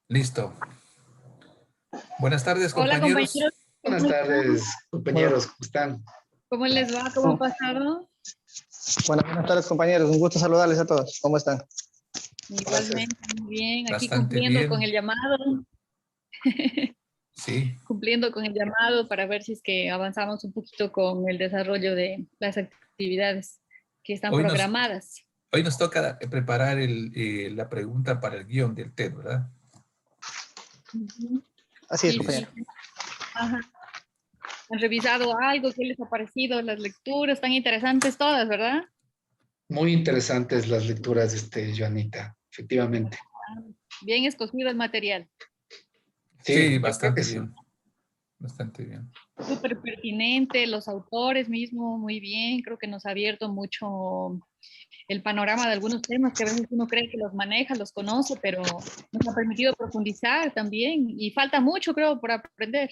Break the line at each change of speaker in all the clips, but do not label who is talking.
Listo. Buenas tardes,
Hola
compañeros.
compañeros,
Buenas
¿cómo están?
tardes, compañeros, ¿cómo están?
¿Cómo les va? ¿Cómo han
Oh,
pasado?
buenas tardes, compañeros. Un gusto saludarles a todos. ¿Cómo están?
Gracias.
Igualmente, muy bien, aquí
Bastante
cumpliendo con
bien.
el llamado,
Sí.
cumpliendo con el llamado para ver si es que avanzamos un poquito con el desarrollo de las actividades que están
Hoy nos,
programadas.
hoy nos toca preparar la pregunta para el guión del TED, ¿verdad?
Ujú.
Así es,
Sí,
Listo.
compañero.
sí. Ajá. ¿Han revisado algo? ¿Qué les ha parecido? Las lecturas tan interesantes todas, ¿verdad?
Muy interesantes las lecturas, Joanita, efectivamente.
Bien escogido el material.
Sí,
Sí, yo creo que
bastante
sí.
bien. Bastante bien.
Súper pertinente, los autores mismo, muy bien. Creo que nos ha abierto mucho el panorama de algunos temas que a veces uno cree que los maneja, los conoce, pero nos ha permitido profundizar también y falta mucho, creo, por aprender.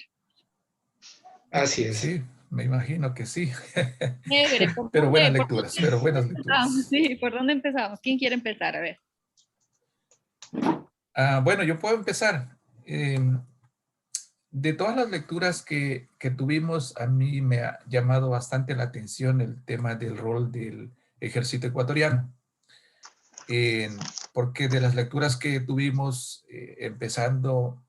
Así es.
Sí, me imagino que sí.
Chévere,
Pero buenas
por
lecturas,
dónde
pero buenas
empezamos?
lecturas.
Sí, ¿por dónde empezamos? ¿Quién quiere empezar? A ver.
Bueno, yo puedo empezar. Eh, de todas las lecturas que tuvimos, a mí me ha llamado bastante la atención el tema del rol del ejército ecuatoriano. Porque de las lecturas que tuvimos, empezando,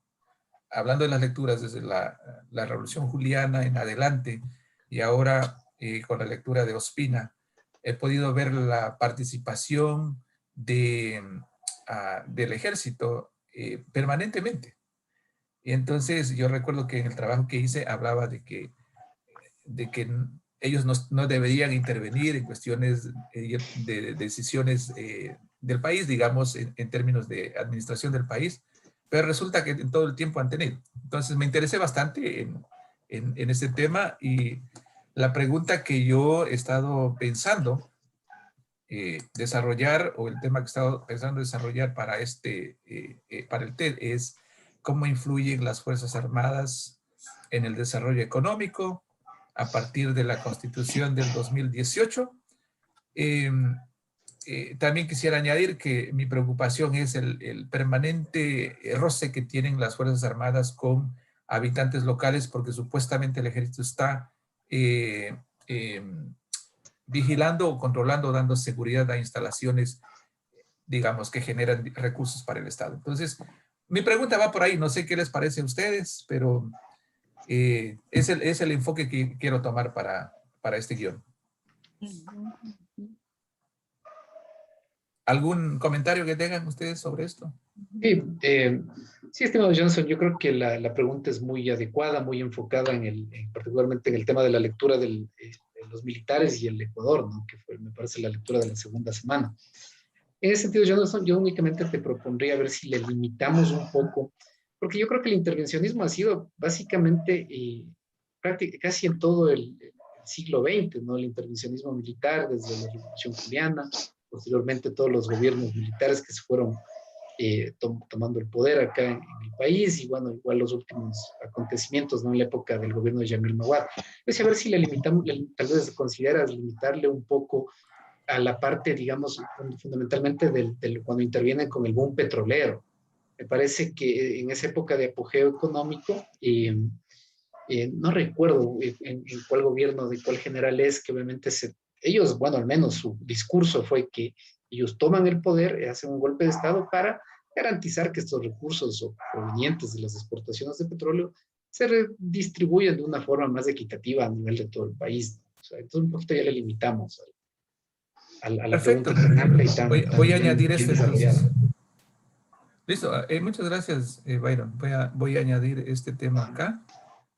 hablando de las lecturas desde la Revolución Juliana en adelante, y ahora con la lectura de Ospina, he podido ver la participación del ejército permanentemente. Y entonces yo recuerdo que en el trabajo que hice hablaba de que ellos no deberían intervenir en cuestiones de decisiones del país, digamos, en términos de administración del país, pero resulta que en todo el tiempo han tenido. Entonces me interesé bastante en este tema, y la pregunta que yo he estado pensando desarrollar, o el tema que he estado pensando desarrollar para el TED, es cómo influyen las Fuerzas Armadas en el desarrollo económico a partir de la Constitución del 2018. Eh, también quisiera añadir que mi preocupación es el permanente roce que tienen las Fuerzas Armadas con habitantes locales, porque supuestamente el ejército está eh, eh, vigilando o controlando, dando seguridad a instalaciones, digamos, que generan recursos para el Estado. Entonces, mi pregunta va por ahí. No sé qué les parece a ustedes, pero es el enfoque que quiero tomar para este guión.
Ujú, ujú,
¿Algún comentario que tengan ustedes sobre esto?
Sí, sí, estimado Johnson, yo creo que la pregunta es muy adecuada, muy enfocada particularmente en el tema de la lectura de los militares y el Ecuador, ¿no? Que fue, me parece, la lectura de la segunda semana. En ese sentido, Johnson, yo únicamente te propondría ver si le limitamos un poco, porque yo creo que el intervencionismo ha sido básicamente casi en todo el siglo XX, ¿no? El intervencionismo militar desde la Revolución Juliana, posteriormente todos los gobiernos militares que se fueron tomando el poder acá en el país, y bueno, igual los últimos acontecimientos, ¿no? En la época del gobierno de Yamil Maguad. Pues a ver si le limitamos, tal vez consideras limitarle un poco a la parte, digamos, fundamentalmente cuando intervienen con el boom petrolero. Me parece que en esa época de apogeo económico, no recuerdo en cuál gobierno, de cuál general es, que obviamente ellos, bueno, al menos su discurso fue que ellos toman el poder, hacen un golpe de Estado para garantizar que estos recursos provenientes de las exportaciones de petróleo se redistribuyen de una forma más equitativa a nivel de todo el país. O sea, entonces un poquito ya le limitamos a la pregunta
Perfecto.
tan amplia y
Voy a añadir
bien
esto
desarrollada.
entonces. Listo. Muchas gracias, Byron. Voy a añadir este tema acá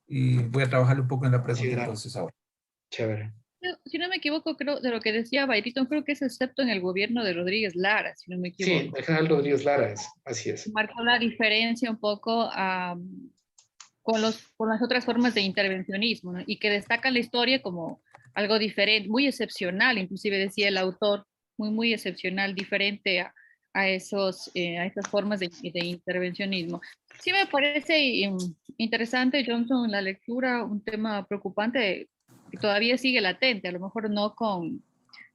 y voy a trabajar un poco en la pregunta
Considerado.
entonces ahora.
Chévere.
Si no me equivoco, creo, de lo que decía Bayriton, creo que es excepto en el gobierno de Rodríguez Lara, si no me
Sí,
equivoco.
el general Rodríguez Lara es, así es.
Marcó la diferencia un poco con las otras formas de intervencionismo, ¿no? Y que destacan la historia como algo diferente, muy excepcional, inclusive decía el autor, muy, muy excepcional, diferente a esas formas de intervencionismo. Sí me parece interesante, Johnson, la lectura, un tema preocupante que todavía sigue latente, a lo mejor no con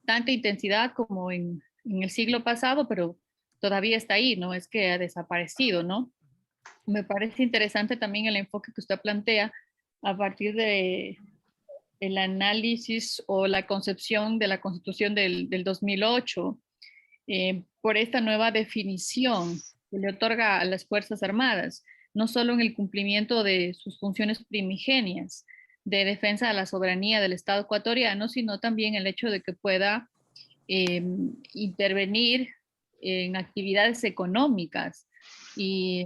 tanta intensidad como en el siglo pasado, pero todavía está ahí, no es que ha desaparecido, ¿no? Me parece interesante también el enfoque que usted plantea a partir de el análisis o la concepción de la Constitución del 2008, por esta nueva definición que le otorga a las Fuerzas Armadas, no solo en el cumplimiento de sus funciones primigenias de defensa de la soberanía del Estado ecuatoriano, sino también el hecho de que pueda intervenir en actividades económicas. Y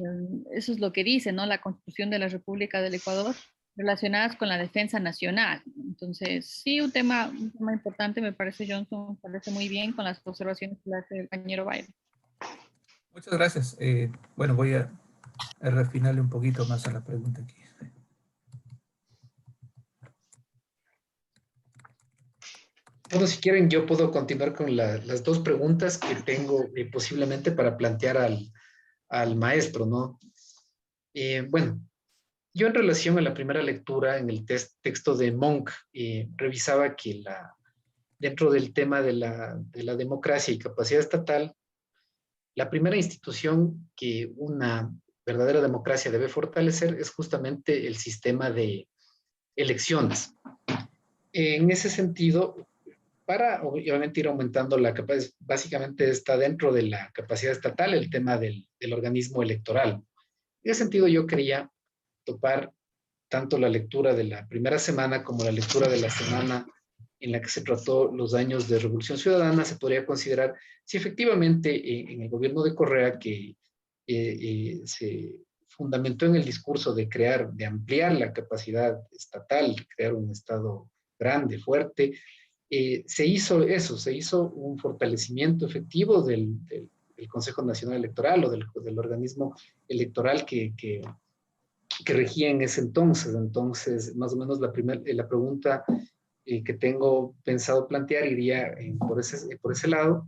eso es lo que dice, ¿no? La Constitución de la República del Ecuador, relacionadas con la defensa nacional. Entonces, sí, un tema importante, me parece, Johnson, me parece muy bien con las observaciones que le hace el compañero Byron.
Muchas gracias. Bueno, voy a refinarle un poquito más a la pregunta aquí.
Bueno, si quieren, yo puedo continuar con las dos preguntas que tengo posiblemente para plantear al maestro, ¿no? Bueno, yo en relación a la primera lectura en el texto de Monk, revisaba que dentro del tema de la democracia y capacidad estatal, la primera institución que una verdadera democracia debe fortalecer es justamente el sistema de elecciones. En ese sentido, para obviamente ir aumentando la capacidad, básicamente está dentro de la capacidad estatal el tema del organismo electoral. En ese sentido, yo quería topar tanto la lectura de la primera semana como la lectura de la semana en la que se trató los años de Revolución Ciudadana. Se podría considerar si efectivamente en el gobierno de Correa, que se fundamentó en el discurso de de ampliar la capacidad estatal, crear un Estado grande, fuerte, se hizo eso, se hizo un fortalecimiento efectivo del Consejo Nacional Electoral o del organismo electoral que regía en ese entonces. Entonces, más o menos la pregunta que tengo pensado plantear iría por ese lado.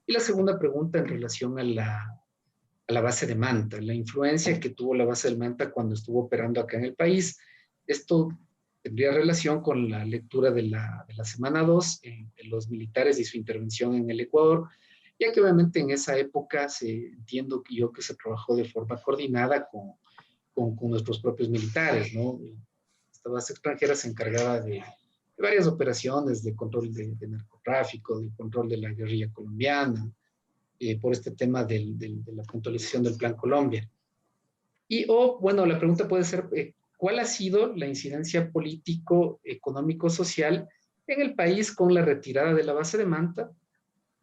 Y la segunda pregunta en relación a la base de Manta, la influencia que tuvo la base de Manta cuando estuvo operando acá en el país. Esto tendría relación con la lectura de la semana 2 de los militares y su intervención en el Ecuador, ya que obviamente en esa época entiendo que se trabajó de forma coordinada con nuestros propios militares, ¿no? Esta base extranjera se encargaba de varias operaciones de control de narcotráfico, de control de la guerrilla colombiana, por este tema de la puntualización del Plan Colombia. Bueno, la pregunta puede ser, ¿cuál ha sido la incidencia político, económico, social en el país con la retirada de la base de Manta?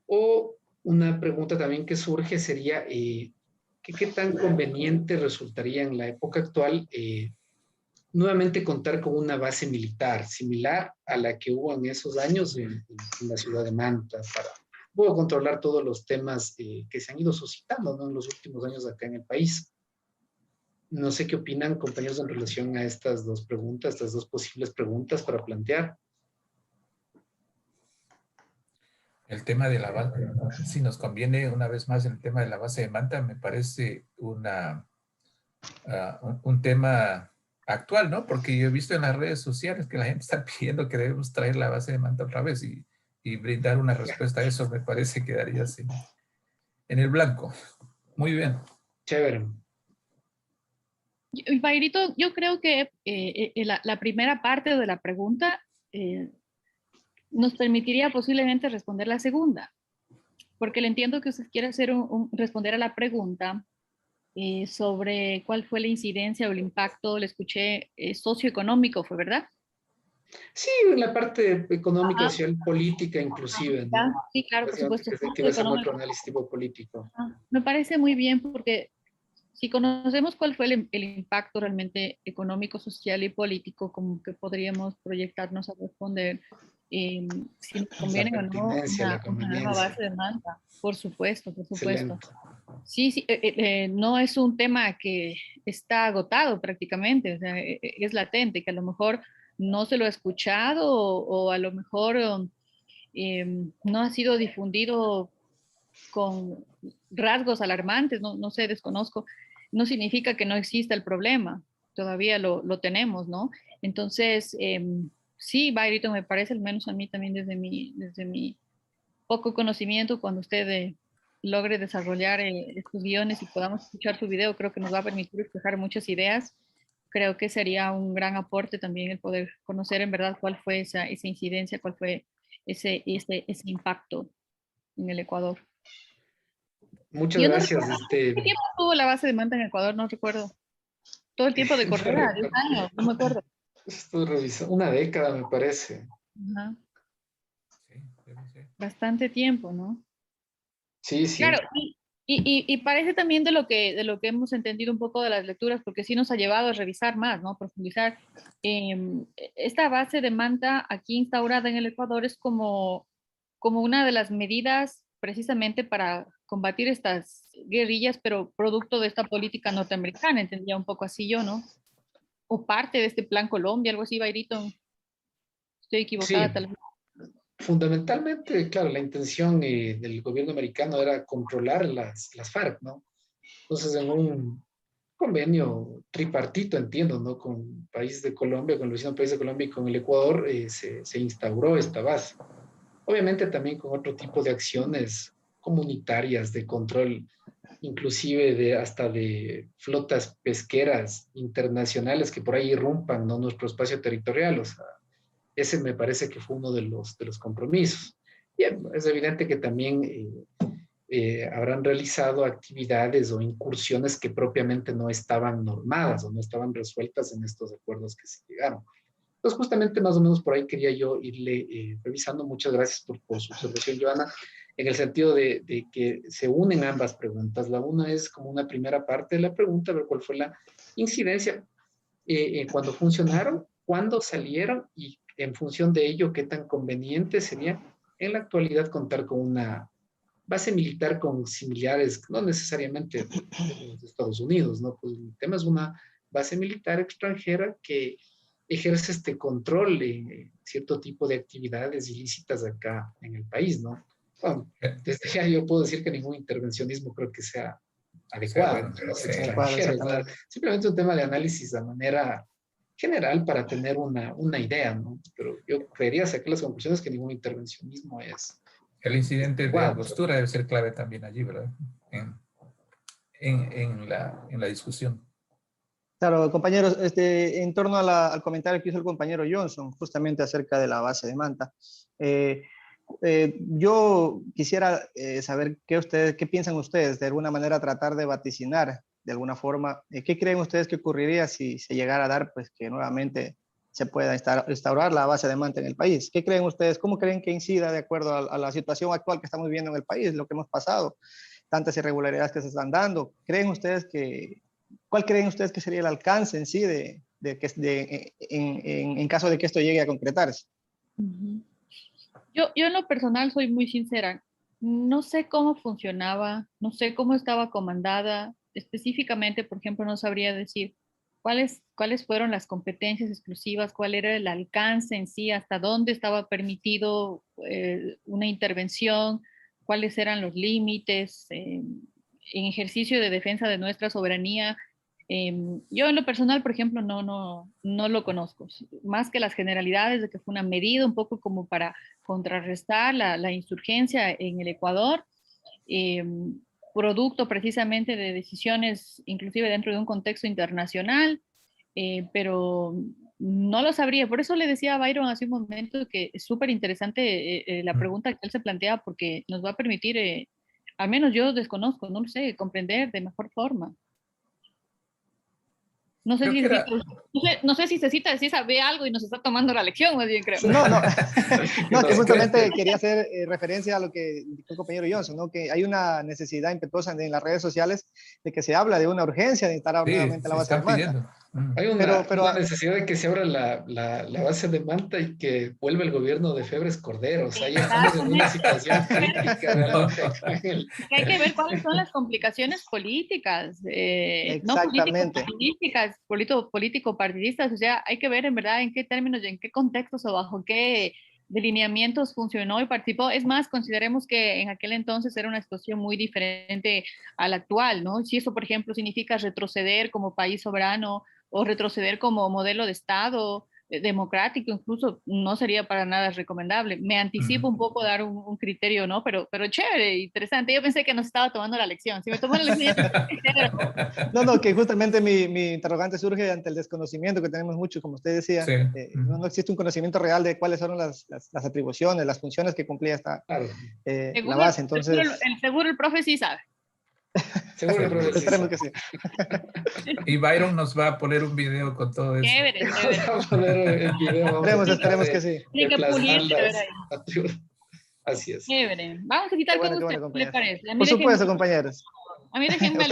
O una pregunta también que surge sería, ¿qué tan conveniente resultaría en la época actual nuevamente contar con una base militar similar a la que hubo en esos años en la ciudad de Manta para poder controlar todos los temas que se han ido suscitando, ¿no?, en los últimos años acá en el país? No sé qué opinan, compañeros, en relación a estas dos preguntas, estas dos posibles preguntas para plantear.
El tema de la base, si nos conviene una vez más el tema de la base de Manta, me parece un tema actual, ¿no? Porque yo he visto en las redes sociales que la gente está pidiendo que debemos traer la base de Manta otra vez y brindar una respuesta a eso, me parece que daría así en el blanco. Muy bien.
Chévere.
Bayrito, yo creo que la primera parte de la pregunta nos permitiría posiblemente responder la segunda, porque le entiendo que usted quiere hacer responder a la pregunta sobre cuál fue la incidencia o el impacto, le escuché, socioeconómico, ¿fue verdad?
Sí, la parte económica, social, política inclusive, ¿no?
Sí, claro, por supuesto.
Que va a ser nuestro análisis tipo político.
Me parece muy bien porque si conocemos cuál fue el impacto realmente económico, social y político, como que podríamos proyectarnos a responder si nos conviene o no
La
una nueva
conveniencia.
base de Manta. Por supuesto, por supuesto.
Excelente.
Sí, sí, no es un tema que está agotado prácticamente, o sea, es latente, que a lo mejor no se lo ha escuchado o a lo mejor no ha sido difundido con rasgos alarmantes, no sé, desconozco, no significa que no exista el problema, todavía lo tenemos, ¿no? Entonces, sí, Bayrito, me parece, al menos a mí también desde mi poco conocimiento, cuando usted logre desarrollar estos guiones y podamos escuchar su video, creo que nos va a permitir expresar muchas ideas. Creo que sería un gran aporte también el poder conocer en verdad cuál fue esa incidencia, cuál fue ese impacto en el Ecuador.
Muchas
Yo no
gracias.
recuerdo qué tiempo tuvo la base de Manta en Ecuador, no recuerdo. Todo el tiempo de Correa, 10 años, no me acuerdo.
Estoy revisando, una década me parece.
Ajá.
Sí, debe ser.
Bastante tiempo, ¿no?
Sí, sí.
Claro, y parece también de lo que hemos entendido un poco de las lecturas, porque sí nos ha llevado a revisar más, ¿no? Profundizar. Esta base de Manta aquí instaurada en el Ecuador es como una de las medidas precisamente para combatir estas guerrillas, pero producto de esta política norteamericana, entendía un poco así yo, ¿no? O parte de este Plan Colombia, algo así, Bayrito. Estoy equivocada,
Sí,
tal vez.
fundamentalmente, claro, la intención del gobierno americano era controlar las FARC, ¿no? Entonces, en un convenio tripartito, entiendo, ¿no? Con países de Colombia, con el vecino país de Colombia y con el Ecuador, se instauró esta base. Obviamente también con otro tipo de acciones comunitarias de control, inclusive hasta de flotas pesqueras internacionales que por ahí irrumpan, ¿no? Nuestro espacio territorial. O sea, ese me parece que fue uno de los compromisos. Bien, es evidente que también habrán realizado actividades o incursiones que propiamente no estaban normadas o no estaban resueltas en estos acuerdos que se llegaron. Entonces, justamente más o menos por ahí quería yo irle revisando. Muchas gracias por su observación, Joana, en el sentido de que se unen ambas preguntas. La una es como una primera parte de la pregunta, ver cuál fue la incidencia cuando funcionaron, cuándo salieron y en función de ello, qué tan conveniente sería en la actualidad contar con una base militar con similares, no necesariamente de los Estados Unidos, ¿no? Pues el tema es una base militar extranjera que ejerce este control en cierto tipo de actividades ilícitas acá en el país, ¿no? Bueno, desde ya yo puedo decir que ningún intervencionismo creo que sea
Sea
adecuado
bueno,
entre los
sí.
Adecuado,
extranjeros, ¿no?
exactamente.
Simplemente un tema de análisis de manera general para tener una idea, ¿no? Pero yo creería sacar las conclusiones que ningún intervencionismo
El
es
incidente de
adecuado.
Angostura debe ser clave también allí, ¿verdad? En la discusión.
Claro, compañeros, en torno al comentario que hizo el compañero Johnson, justamente acerca de la base de Manta, eh, yo quisiera saber qué piensan ustedes, de alguna manera tratar de vaticinar, de alguna forma, qué creen ustedes que ocurriría si se llegara a dar, pues que nuevamente se pueda instaurar la base de Manta en el país. ¿Qué creen ustedes? ¿Cómo creen que incida de acuerdo a la situación actual que estamos viviendo en el país, lo que hemos pasado, tantas irregularidades que se están dando? ¿Cuál creen ustedes que sería el alcance en sí en caso de que esto llegue a concretarse?
Ujú. Yo en lo personal soy muy sincera. No sé cómo funcionaba, no sé cómo estaba comandada. Específicamente, por ejemplo, no sabría decir cuáles fueron las competencias exclusivas, cuál era el alcance en sí, hasta dónde estaba permitido una intervención, cuáles eran los límites en ejercicio de defensa de nuestra soberanía. Yo en lo personal, por ejemplo, no lo conozco. Más que las generalidades de que fue una medida un poco como para contrarrestar la insurgencia en el Ecuador, eh, producto precisamente de decisiones, inclusive dentro de un contexto internacional, pero no lo sabría. Por eso le decía a Byron hace un momento que es súper interesante la pregunta que él se plantea porque nos va a permitir, al menos yo desconozco, no lo sé, comprender de mejor forma. No sé
Creo
si
que era,
no sé si si sabe algo y nos está tomando la lección, más bien creo.
No, no, no, que
creo-
justamente quería hacer referencia a lo que dijo el compañero Johnson, ¿no? Que hay una necesidad impetuosa en las redes sociales de que se habla de una urgencia de instalar
sí,
nuevamente la
se
base de
están
Manta.
pidiendo.
Hay
Pero,
una necesidad de que se abra la base de Manta y que vuelva el gobierno de Febres Corderos. Ahí estamos en una
Exactamente.
situación crítica
No,
realmente.
Que hay que ver cuáles son las complicaciones políticas, no
exactamente.
político-partidísticas, político-partidistas, o sea, hay que ver en verdad en qué términos y en qué contextos o bajo qué delineamientos funcionó y participó. Es más, consideremos que en aquel entonces era una situación muy diferente a la actual, ¿no? Si eso, por ejemplo, significa retroceder como país soberano o retroceder como modelo de Estado democrático, incluso no sería para nada recomendable. Me anticipo un poco dar un criterio, ¿no? Pero chévere, interesante. Yo pensé que nos estaba tomando la lección. Si me tomó la lección,
No, no, que justamente mi interrogante surge ante el desconocimiento que tenemos mucho, como usted decía.
Sí.
No existe un conocimiento real de cuáles fueron las atribuciones, las funciones que cumplía
Claro.
la base. Entonces,
seguro el profe sí sabe.
Seguro el profe sí
esperemos
sabe.
que sí.
Y Byron nos va a poner un video con todo eso.
Chévere, chévere.
Vamos a ver el video. Vamos a
Esperemos
tratar
que sí.
Tiene que
plasmar
pulirse, ¿verdad?
Así es.
Chévere. Vamos a quitar
Qué bueno,
con
qué
usted,
bueno,
¿qué le
compañero.
parece? A mí
Por supuesto,
déjenme,
compañeros.
a mí déjenme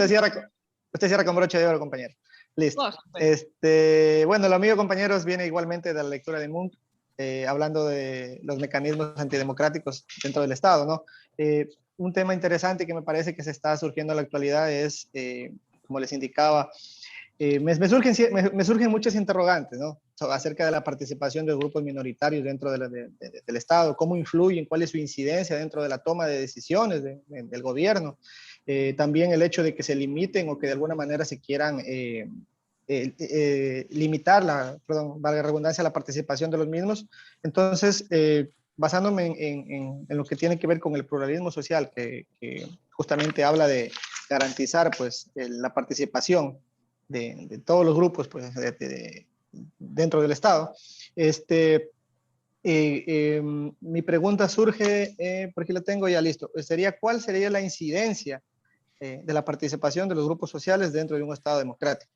Usted cierra con broche de oro, compañero. Listo.
Por supuesto.
Bueno, lo mío, compañeros, viene igualmente de la lectura de Munch, hablando de los mecanismos antidemocráticos dentro del Estado, ¿no? Un tema interesante que me parece que se está surgiendo en la actualidad es, como les indicaba, me surgen muchas interrogantes, ¿no? Acerca de la participación de grupos minoritarios dentro del Estado, cómo influyen, cuál es su incidencia dentro de la toma de decisiones del gobierno. También el hecho de que se limiten o que de alguna manera se quieran limitar, valga la redundancia, la participación de los mismos. Entonces, basándome en lo que tiene que ver con el pluralismo social, que justamente habla de garantizar pues, la participación de todos los grupos pues, dentro del Estado. Mi pregunta surge, por aquí la tengo ya listo, sería ¿cuál sería la incidencia de la participación de los grupos sociales dentro de un Estado democrático?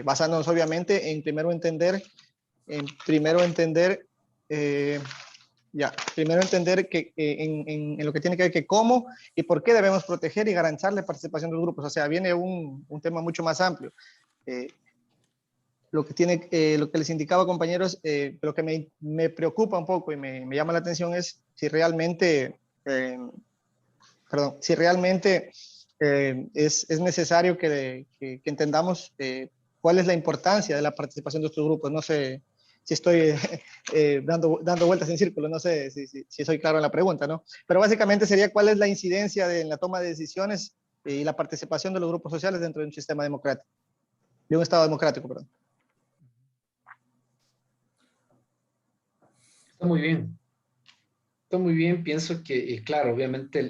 Basándonos obviamente en primero entender que en lo que tiene que ver que cómo y por qué debemos proteger y garantizar la participación de los grupos. O sea, viene un tema mucho más amplio. Lo que les indicaba, compañeros, lo que me preocupa un poco y me llama la atención es si realmente, es necesario que entendamos cuál es la importancia de la participación de estos grupos. No sé si estoy dando vueltas en círculo, no sé si soy claro en la pregunta, ¿no? Pero básicamente sería cuál es la incidencia en la toma de decisiones y la participación de los grupos sociales dentro de un sistema democrático, de un Estado democrático, perdón.
Está muy bien. Está muy bien. Pienso que, claro, obviamente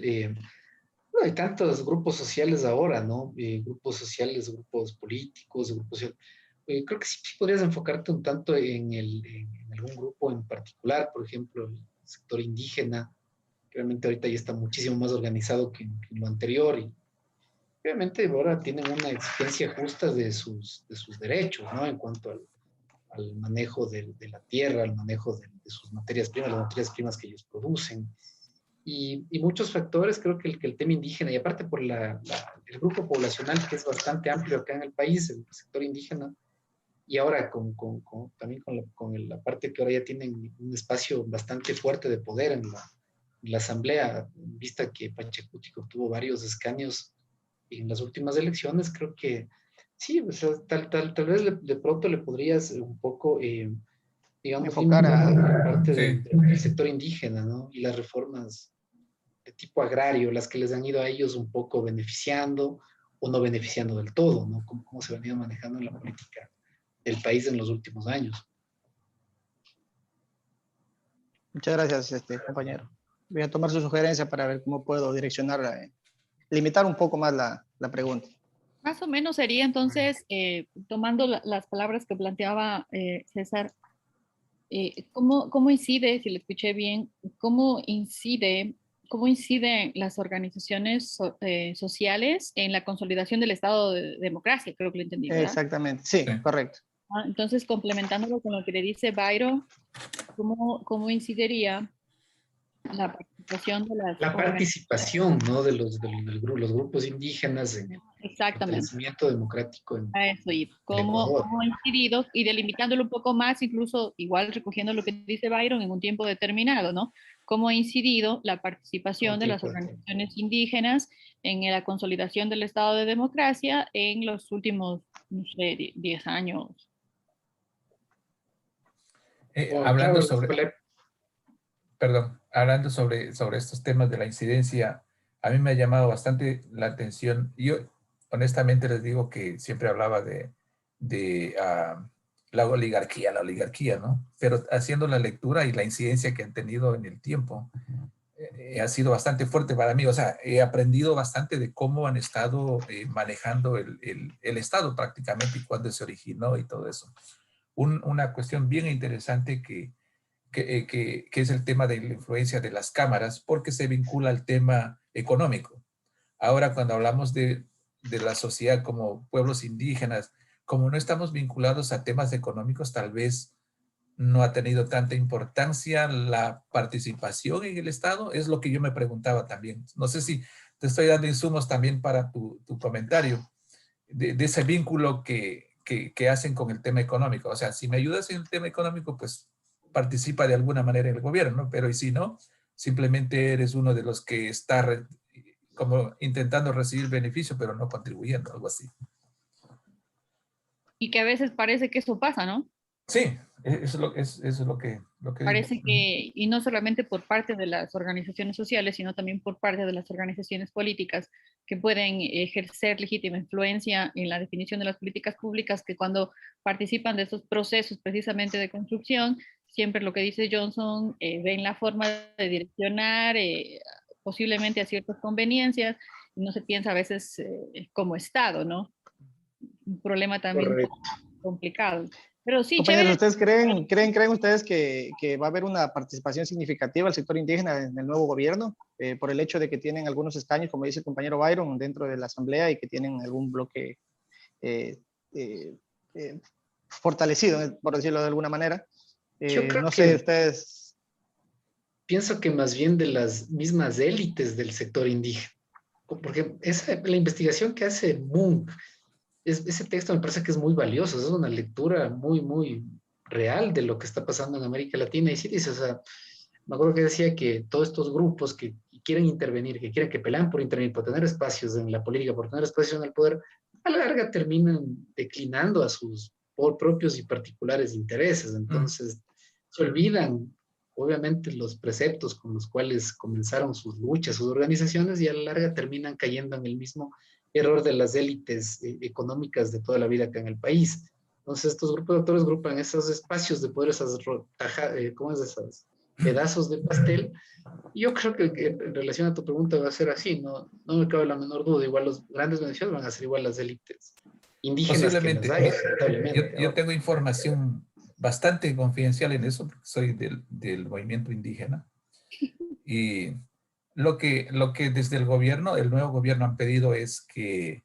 no hay tantos grupos sociales ahora, ¿no? Grupos sociales, grupos políticos, grupos sociales. Creo que sí podrías enfocarte un tanto en algún grupo en particular, por ejemplo, el sector indígena, que realmente ahorita ya está muchísimo más organizado que en lo anterior y obviamente ahora tienen una exigencia justa de sus derechos, ¿no? En cuanto al manejo de la tierra, al manejo de sus materias primas, las materias primas que ellos producen. Y muchos factores, creo que el tema indígena, y aparte por el grupo poblacional que es bastante amplio acá en el país, el sector indígena, y ahora también con la parte que ahora ya tienen un espacio bastante fuerte de poder en la asamblea, vista que Pachacuti obtuvo varios escaños en las últimas elecciones, creo que sí, o sea, tal vez de pronto le podrías un poco, digamos,
Enfocar
limitar la parte
Sí.
del sector indígena, ¿no? Y las reformas de tipo agrario, las que les han ido a ellos un poco beneficiando o no beneficiando del todo, ¿no? Cómo se ha venido manejando en la política del país en los últimos años.
Muchas gracias, compañero. Voy a tomar su sugerencia para ver cómo puedo direccionarla, limitar un poco más la pregunta.
Más o menos sería entonces, tomando las palabras que planteaba César, ¿cómo incide, si le escuché bien, cómo inciden las organizaciones sociales en la consolidación del Estado de democracia? Creo que lo entendí, ¿verdad?
Exactamente, sí,
Sí.
correcto.
Entonces, complementándolo con lo que le dice Byron, ¿cómo incidiría la participación de las
La participación, ¿no? De los grupos indígenas en el
Exactamente.
fortalecimiento democrático en
A eso iba.
Ecuador.
¿Cómo ha incidido y delimitándolo un poco más, incluso igual recogiendo lo que dice Byron en un tiempo determinado, ¿no? ¿Cómo ha incidido la participación de las organizaciones indígenas en la consolidación del Estado de democracia en los últimos, no sé, 10 años?
Hablando
claro,
sobre... Perdón, hablando sobre estos temas de la incidencia, a mí me ha llamado bastante la atención. Yo honestamente les digo que siempre hablaba de la oligarquía, ¿no? Pero haciendo la lectura y la incidencia que han tenido en el tiempo, ha sido bastante fuerte para mí. O sea, he aprendido bastante de cómo han estado manejando el Estado prácticamente y cuándo se originó y todo eso. Una cuestión bien interesante que es el tema de la influencia de las cámaras, porque se vincula al tema económico. Ahora, cuando hablamos de la sociedad como pueblos indígenas, como no estamos vinculados a temas económicos, tal vez no ha tenido tanta importancia la participación en el Estado, es lo que yo me preguntaba también. No sé si te estoy dando insumos también para tu comentario, de ese vínculo que hacen con el tema económico. O sea, si me ayudas en el tema económico, pues participa de alguna manera en el gobierno, ¿no? Pero y si no, simplemente eres uno de los que está como intentando recibir beneficio, pero no contribuyendo, algo así.
Y que a veces parece que eso pasa, ¿no?
Sí, eso es lo que digo.
Parece que, y no solamente por parte de las organizaciones sociales, sino también por parte de las organizaciones políticas que pueden ejercer legítima influencia en la definición de las políticas públicas, que cuando participan de estos procesos precisamente de construcción, siempre lo que dice Johnson, ven la forma de direccionar posiblemente a ciertas conveniencias, y no se piensa a veces como Estado, ¿no? Un problema también
Correcto.
complicado. Pero sí,
Compañeros,
chévere.
¿ustedes creen ustedes que va a haber una participación significativa del sector indígena en el nuevo gobierno? Por el hecho de que tienen algunos escaños, como dice el compañero Byron, dentro de la asamblea y que tienen algún bloque eh, eh, eh, fortalecido, por decirlo de alguna manera.
Yo creo
No sé,
que
ustedes...
pienso que más bien de las mismas élites del sector indígena, porque la investigación que hace Moon, ese texto me parece que es muy valioso, es una lectura muy, muy real de lo que está pasando en América Latina. Y sí dice, o sea, me acuerdo que decía que todos estos grupos que quieren intervenir, que quieren que pelean por intervenir, por tener espacios en la política, por tener espacios en el poder, a la larga terminan declinando a sus propios y particulares intereses. Entonces, se olvidan, obviamente, los preceptos con los cuales comenzaron sus luchas, sus organizaciones, y a la larga terminan cayendo en el mismo error de las élites económicas de toda la vida acá en el país. Entonces, estos grupos de autores agrupan esos espacios de poder, ¿cómo es esas? Pedazos de pastel. Y yo creo que en relación a tu pregunta va a ser así, no me cabe la menor duda. Igual los grandes beneficios van a ser igual las élites indígenas que las
Posiblemente.
hay, lamentablemente.
Yo tengo información bastante confidencial en eso, porque soy del movimiento indígena. Y lo que desde el gobierno, el nuevo gobierno han pedido es que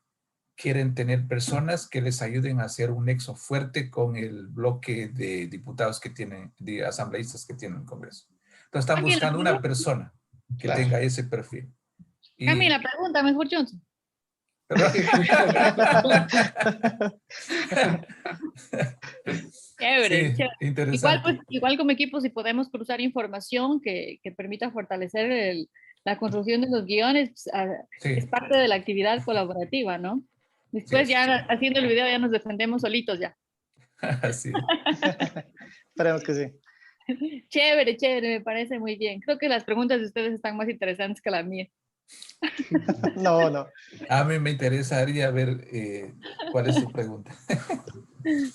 quieren tener personas que les ayuden a hacer un nexo fuerte con el bloque de diputados que tienen, de asambleístas que tienen el Congreso. Entonces están
Cambien la
buscando una
pregunta,
persona que
Claro.
tenga ese perfil.
cambien
Y,
la pregunta, mejor Johnson.
¿Perdón?
Chévere,
Sí,
chévere. Igual, pues,
interesante.
igual como equipo, si podemos cruzar información que permita fortalecer la construcción de los guiones, pues, es
Sí,
parte de la actividad colaborativa, ¿no?
sí
Después
es.
ya haciendo el video ya nos defendemos solitos ya.
Así es.
Esperemos que sí.
Chévere, chévere, me parece muy bien. Creo que las preguntas de ustedes están más interesantes que las mías.
No, no.
A mí me interesaría ver cuál es su pregunta.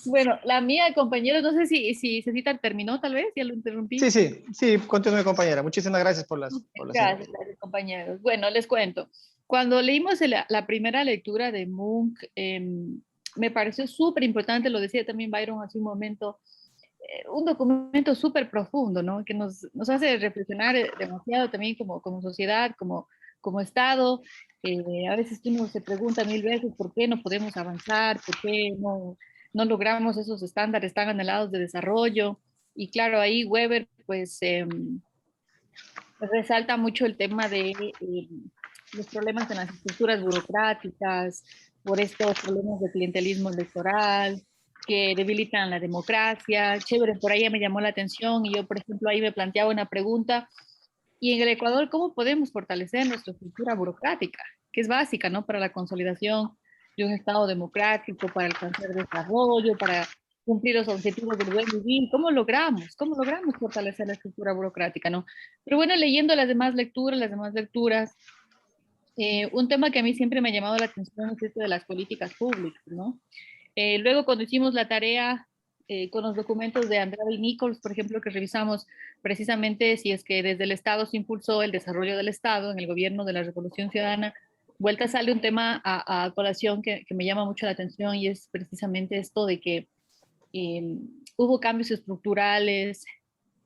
Bueno, la mía, compañeros, no sé si Cecita terminó tal vez, ya lo interrumpí.
Sí, continúe, compañera. Muchísimas gracias por las
Gracias, gracias, compañeros. Bueno, les cuento. Cuando leímos la primera lectura de Munch, me pareció súper importante, lo decía también Byron hace un momento, un documento súper profundo, ¿no? Que nos hace reflexionar demasiado también como sociedad, como Estado. A veces uno se pregunta mil veces por qué no podemos avanzar, por qué no logramos esos estándares tan anhelados de desarrollo. Y claro, ahí Weber, pues resalta mucho el tema de los problemas en las estructuras burocráticas, por estos problemas de clientelismo electoral, que debilitan la democracia. Chévere, por ahí me llamó la atención y yo, por ejemplo, ahí me planteaba una pregunta. Y en el Ecuador, ¿cómo podemos fortalecer nuestra estructura burocrática? Que es básica, ¿no? Para la consolidación de un Estado democrático, para alcanzar desarrollo, para cumplir los objetivos del buen vivir. ¿Cómo logramos fortalecer la estructura burocrática, no? Pero bueno, leyendo las demás lecturas, un tema que a mí siempre me ha llamado la atención es esto de las políticas públicas, ¿no? Luego, cuando hicimos la tarea con los documentos de Andrade y Nichols, por ejemplo, que revisamos precisamente si es que desde el Estado se impulsó el desarrollo del Estado en el gobierno de la Revolución Ciudadana. Vuelta sale un tema a colación que me llama mucho la atención, y es precisamente esto de que hubo cambios estructurales,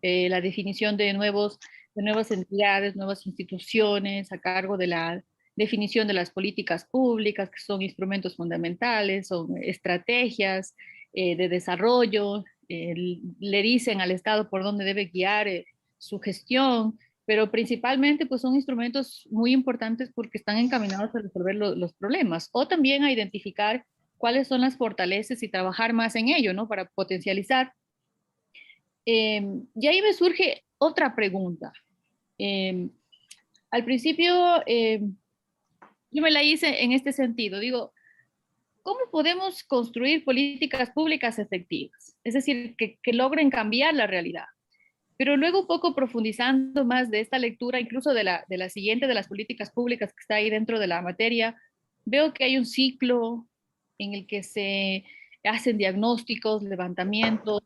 la definición de nuevas entidades, nuevas instituciones a cargo de la definición de las políticas públicas, que son instrumentos fundamentales, son estrategias de desarrollo, le dicen al Estado por dónde debe guiar su gestión, pero principalmente pues son instrumentos muy importantes porque están encaminados a resolver los problemas, o también a identificar cuáles son las fortalezas y trabajar más en ello, ¿no? Para potencializar. Y ahí me surge otra pregunta. Al principio, yo me la hice en este sentido. Digo, ¿cómo podemos construir políticas públicas efectivas? Es decir, que logren cambiar la realidad. Pero luego un poco profundizando más de esta lectura, incluso de la siguiente de las políticas públicas que está ahí dentro de la materia, veo que hay un ciclo en el que se hacen diagnósticos, levantamientos,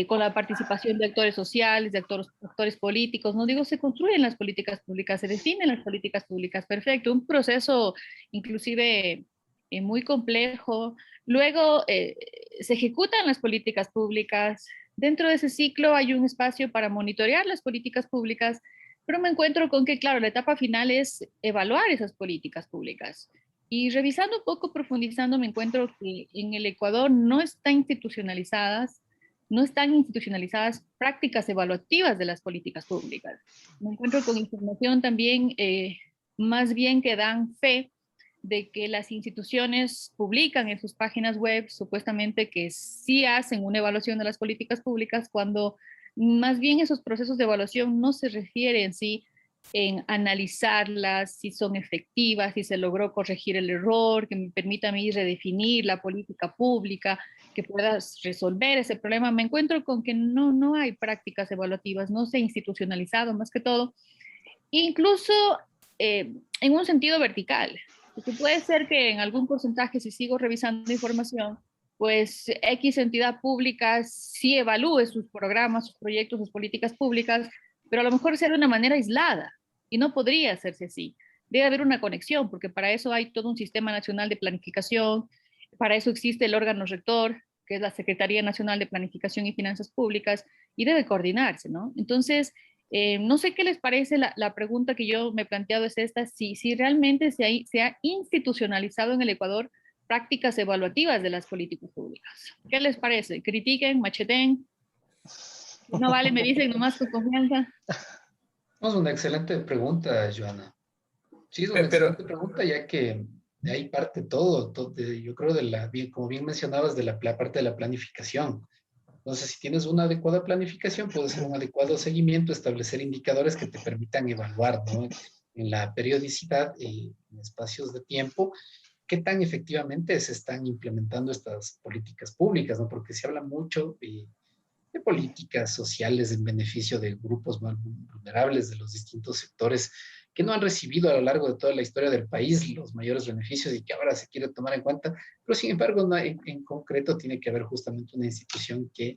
con la participación de actores sociales, de actores políticos. No digo se construyen las políticas públicas, se definen las políticas públicas, perfecto, un proceso inclusive muy complejo. Luego se ejecutan las políticas públicas. Dentro de ese ciclo hay un espacio para monitorear las políticas públicas, pero me encuentro con que, claro, la etapa final es evaluar esas políticas públicas. Y revisando un poco, profundizando, me encuentro que en el Ecuador no están institucionalizadas prácticas evaluativas de las políticas públicas. Me encuentro con información también más bien que dan fe de que las instituciones publican en sus páginas web supuestamente que sí hacen una evaluación de las políticas públicas, cuando más bien esos procesos de evaluación no se refieren sí en analizarlas, si son efectivas, si se logró corregir el error, que me permita a mí redefinir la política pública, que puedas resolver ese problema. Me encuentro con que no hay prácticas evaluativas, no se ha institucionalizado más que todo, incluso en un sentido vertical. Porque puede ser que en algún porcentaje, si sigo revisando información, pues X entidad pública sí evalúe sus programas, sus proyectos, sus políticas públicas, pero a lo mejor sea de una manera aislada y no podría hacerse así. Debe haber una conexión, porque para eso hay todo un sistema nacional de planificación, para eso existe el órgano rector, que es la Secretaría Nacional de Planificación y Finanzas Públicas, y debe coordinarse, ¿no? Entonces, no sé qué les parece la pregunta que yo me he planteado es esta, si realmente se ha institucionalizado en el Ecuador prácticas evaluativas de las políticas públicas. ¿Qué les parece? Critiquen, macheten. No vale, me dicen nomás con confianza.
Es una excelente pregunta, Joana. Sí, es una excelente pregunta, ya que de ahí parte todo, yo creo, como bien mencionabas, de la parte de la planificación. Entonces, si tienes una adecuada planificación, puede ser un adecuado seguimiento, establecer indicadores que te permitan evaluar, ¿no? En la periodicidad, en espacios de tiempo, qué tan efectivamente se están implementando estas políticas públicas, ¿no? Porque se habla mucho de políticas sociales en beneficio de grupos más vulnerables de los distintos sectores que no han recibido a lo largo de toda la historia del país los mayores beneficios y que ahora se quiere tomar en cuenta, pero sin embargo no, en concreto tiene que haber justamente una institución que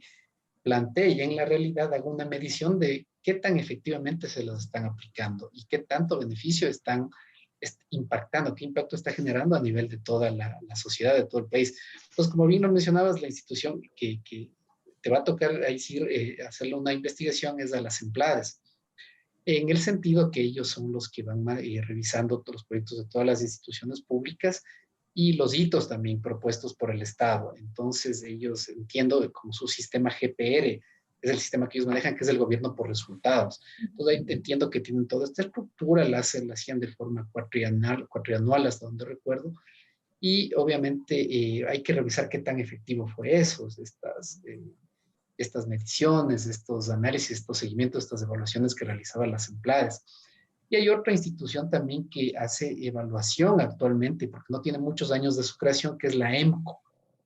plantee y en la realidad haga una medición de qué tan efectivamente se los están aplicando y qué tanto beneficio están impactando, qué impacto está generando a nivel de toda la sociedad, de todo el país. Entonces, como bien lo mencionabas, la institución que te va a tocar ahí sí, hacerle una investigación es a las EMPLADES, en el sentido que ellos son los que van revisando todos los proyectos de todas las instituciones públicas y los hitos también propuestos por el Estado. Entonces ellos, entiendo como su sistema GPR, es el sistema que ellos manejan, que es el gobierno por resultados. Entonces ahí entiendo que tienen toda esta estructura, la hacían de forma cuatrianual hasta donde recuerdo, y obviamente hay que revisar qué tan efectivo fue eso, estas mediciones, estos análisis, estos seguimientos, estas evaluaciones que realizaban las EMPLADES. Y hay otra institución también que hace evaluación actualmente, porque no tiene muchos años de su creación, que es la EMCO.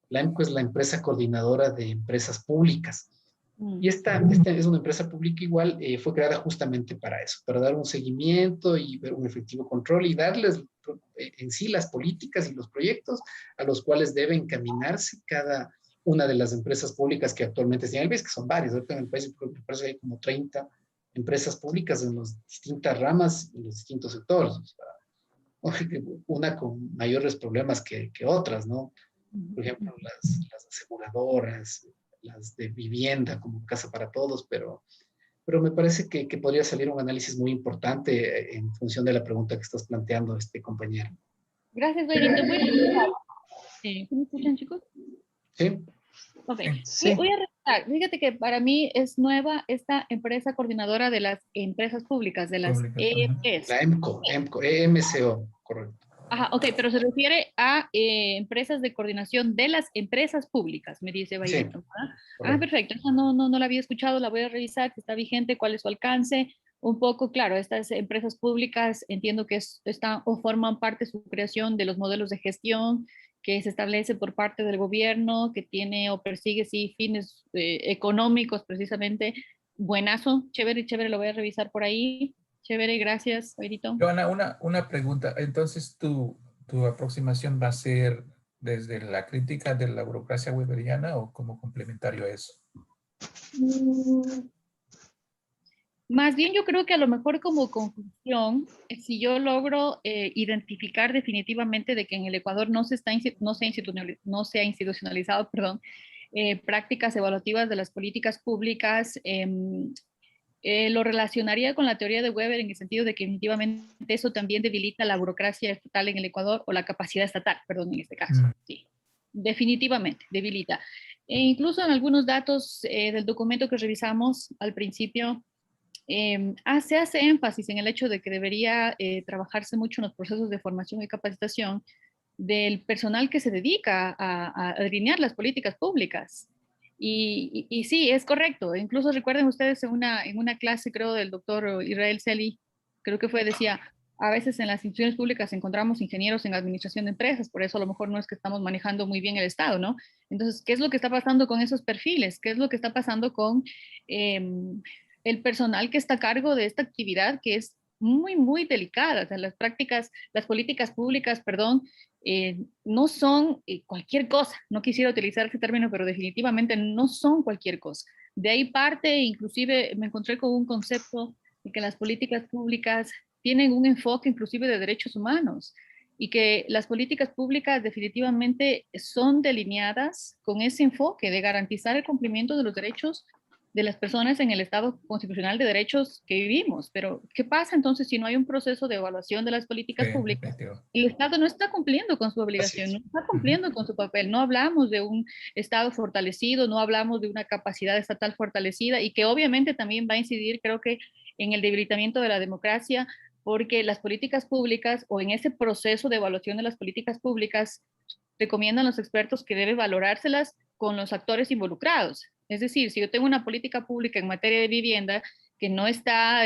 La EMCO es la empresa coordinadora de empresas públicas. Y esta es una empresa pública igual, fue creada justamente para eso, para dar un seguimiento y ver un efectivo control y darles en sí las políticas y los proyectos a los cuales debe encaminarse cada una de las empresas públicas que actualmente tiene el BIS, que son varias. Ahorita en el país me parece que hay como 30 empresas públicas en las distintas ramas, en los distintos sectores. O sea, una con mayores problemas que otras, ¿no? Por ejemplo, las aseguradoras, las de vivienda como Casa para Todos, pero me parece que podría salir un análisis muy importante en función de la pregunta que estás planteando, compañero.
Gracias, Benito. Voy a revisar. ¿Me escuchan, chicos?
Sí.
Ok.
Sí.
Voy a revisar. Fíjate que para mí es nueva esta empresa coordinadora de las empresas públicas, de las EMPs.
La EMCO, EMCO, correcto.
Ajá, ok, pero se refiere a empresas de coordinación de las empresas públicas, me dice Bayrito.
Sí,
Perfecto. Esa no la había escuchado, la voy a revisar, si está vigente, cuál es su alcance. Un poco, claro, estas empresas públicas entiendo que están o forman parte de su creación de los modelos de gestión que se establece por parte del gobierno, que tiene o persigue, sí, fines económicos precisamente. Buenazo, chévere, chévere, lo voy a revisar por ahí. Chévere, gracias, Bayrito.
Joana, una pregunta. Entonces, ¿tu aproximación va a ser desde la crítica de la burocracia weberiana o como complementario a eso?
Más bien yo creo que a lo mejor como conclusión, si yo logro identificar definitivamente de que en el Ecuador no se ha institucionalizado, perdón, prácticas evaluativas de las políticas públicas, lo relacionaría con la teoría de Weber en el sentido de que definitivamente eso también debilita la burocracia estatal en el Ecuador, o la capacidad estatal, perdón, en este caso. Sí, definitivamente debilita. E incluso en algunos datos del documento que revisamos al principio, se hace énfasis en el hecho de que debería trabajarse mucho en los procesos de formación y capacitación del personal que se dedica a alinear las políticas públicas. Y sí, es correcto. Incluso recuerden ustedes en una clase, creo, del doctor Israel Celi, creo que fue, decía, a veces en las instituciones públicas encontramos ingenieros en administración de empresas, por eso a lo mejor no es que estamos manejando muy bien el Estado, ¿no? Entonces, ¿qué es lo que está pasando con esos perfiles? ¿Qué es lo que está pasando con el personal que está a cargo de esta actividad que es muy, muy delicada? O sea, las políticas públicas, perdón, no son cualquier cosa. No quisiera utilizar ese término, pero definitivamente no son cualquier cosa. De ahí parte, inclusive me encontré con un concepto de que las políticas públicas tienen un enfoque inclusive de derechos humanos y que las políticas públicas definitivamente son delineadas con ese enfoque de garantizar el cumplimiento de los derechos de las personas en el Estado constitucional de derechos que vivimos. Pero, ¿qué pasa entonces si no hay un proceso de evaluación de las políticas públicas? El Estado no está cumpliendo con su obligación, no está cumpliendo con su papel. No hablamos de un Estado fortalecido, no hablamos de una capacidad estatal fortalecida y que obviamente también va a incidir, creo que, en el debilitamiento de la democracia, porque las políticas públicas o en ese proceso de evaluación de las políticas públicas recomiendan los expertos que debe valorárselas con los actores involucrados. Es decir, si yo tengo una política pública en materia de vivienda que no está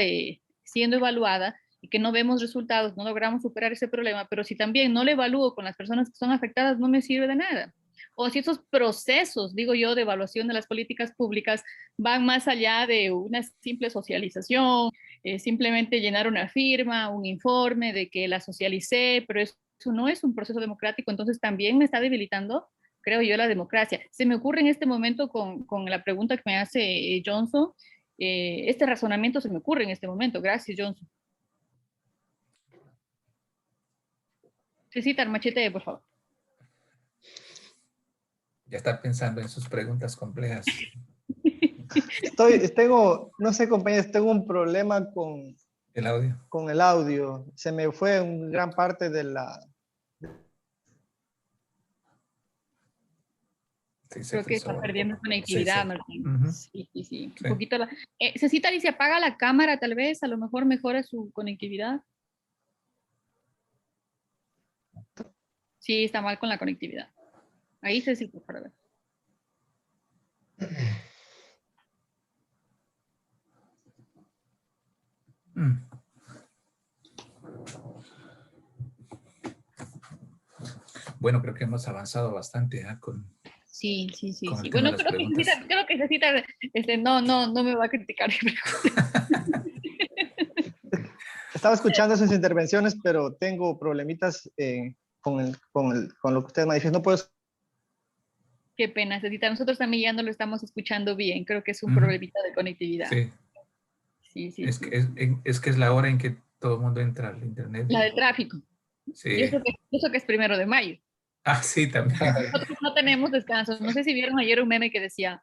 siendo evaluada y que no vemos resultados, no logramos superar ese problema, pero si también no lo evalúo con las personas que son afectadas, no me sirve de nada. O si esos procesos, digo yo, de evaluación de las políticas públicas van más allá de una simple socialización, simplemente llenar una firma, un informe de que la socialicé, pero eso no es un proceso democrático, entonces también me está debilitando, creo yo, la democracia. Se me ocurre en este momento con la pregunta que me hace Johnson, este razonamiento se me ocurre en este momento. Gracias, Johnson. Cecita, machete, por favor.
Ya está pensando en sus preguntas complejas.
No sé, compañeros, tengo un problema con
el audio.
Con el audio. Se me fue en gran parte de la...
Sí,
creo que está perdiendo conectividad,
sí.
Martín. Sí. Un poquito Cecita dice, apaga la cámara, tal vez, a lo mejor mejora su conectividad. Sí, está mal con la conectividad. Ahí Cecita, para ver.
Bueno, creo que hemos avanzado bastante con...
Sí.
Con
Bueno, creo que Cecita no me va a criticar.
Estaba escuchando sus intervenciones, pero tengo problemitas con lo que usted manifiesta. No puedo
Qué pena, Cecita. Nosotros también ya no lo estamos escuchando bien. Creo que es un
Ujú.
problemita de conectividad.
Sí,
Sí, sí,
es
sí.
que es la hora en que todo el mundo entra al internet.
La del tráfico. Y
Sí.
eso que es 1 de mayo.
Ah, sí, también.
Nosotros no tenemos descanso. No sé si vieron ayer un meme que decía,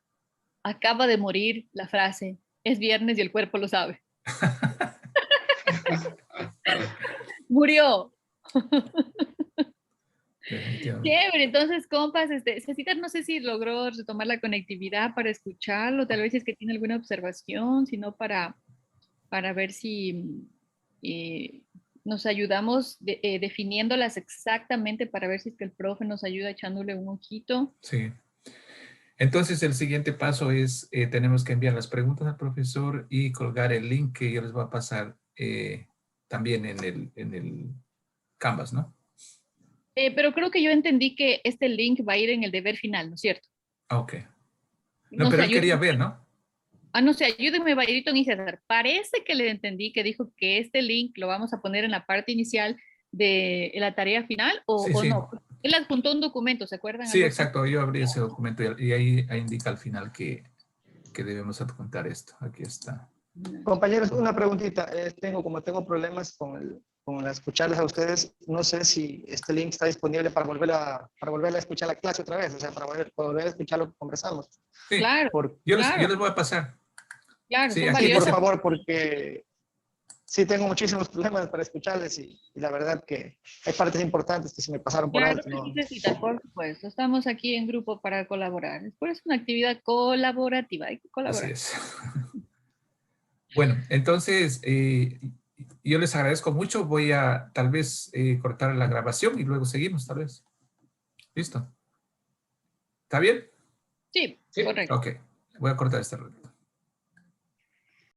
acaba de morir la frase, es viernes y el cuerpo lo sabe. Murió.
Definitivamente.
Chévere, entonces, compas, Cecita, no sé si logró retomar la conectividad para escucharlo, tal vez si es que tiene alguna observación, sino para ver si nos ayudamos definiéndolas exactamente para ver si es que el profe nos ayuda echándole un ojito.
Sí. Entonces, el siguiente paso es, tenemos que enviar las preguntas al profesor y colgar el link que yo les voy a pasar también en el Canvas, ¿no?
Pero creo que yo entendí que este link va a ir en el deber final, ¿no es cierto?
Ah, ok. No,
No sé,
pero él quería ver, ¿no?
no sé, ayúdenme, Bayerito y César. Parece que le entendí que dijo que este link lo vamos a poner en la parte inicial de la tarea final
Sí,
o
sí.
no. Él adjuntó un documento, ¿se acuerdan?
Sí,
Algo así.
exacto. Yo abrí ese documento y ahí indica al final que debemos adjuntar esto. Aquí está.
Compañeros, una preguntita. Como tengo problemas con escucharles a ustedes, no sé si este link está disponible para volver a escuchar la clase otra vez, o sea, para volver a escuchar lo que conversamos.
Sí,
Claro,
yo
claro,
les voy a pasar.
claro,
Sí,
son
aquí
Sí, por
valiosas.
está.
favor, porque sí tengo muchísimos problemas para escucharles y la verdad que hay partes importantes que se me pasaron por
Claro
alto,
que
¿no?
sí, Cecita, por supuesto. Estamos aquí en grupo para colaborar. Es por eso una actividad colaborativa, hay que
Así
colaborar.
es. Bueno, entonces, yo les agradezco mucho. Voy a tal vez cortar la grabación y luego seguimos, tal vez. ¿Listo? ¿Está bien?
Sí,
Sí.
correcto.
Ok. Voy a cortar este rollo.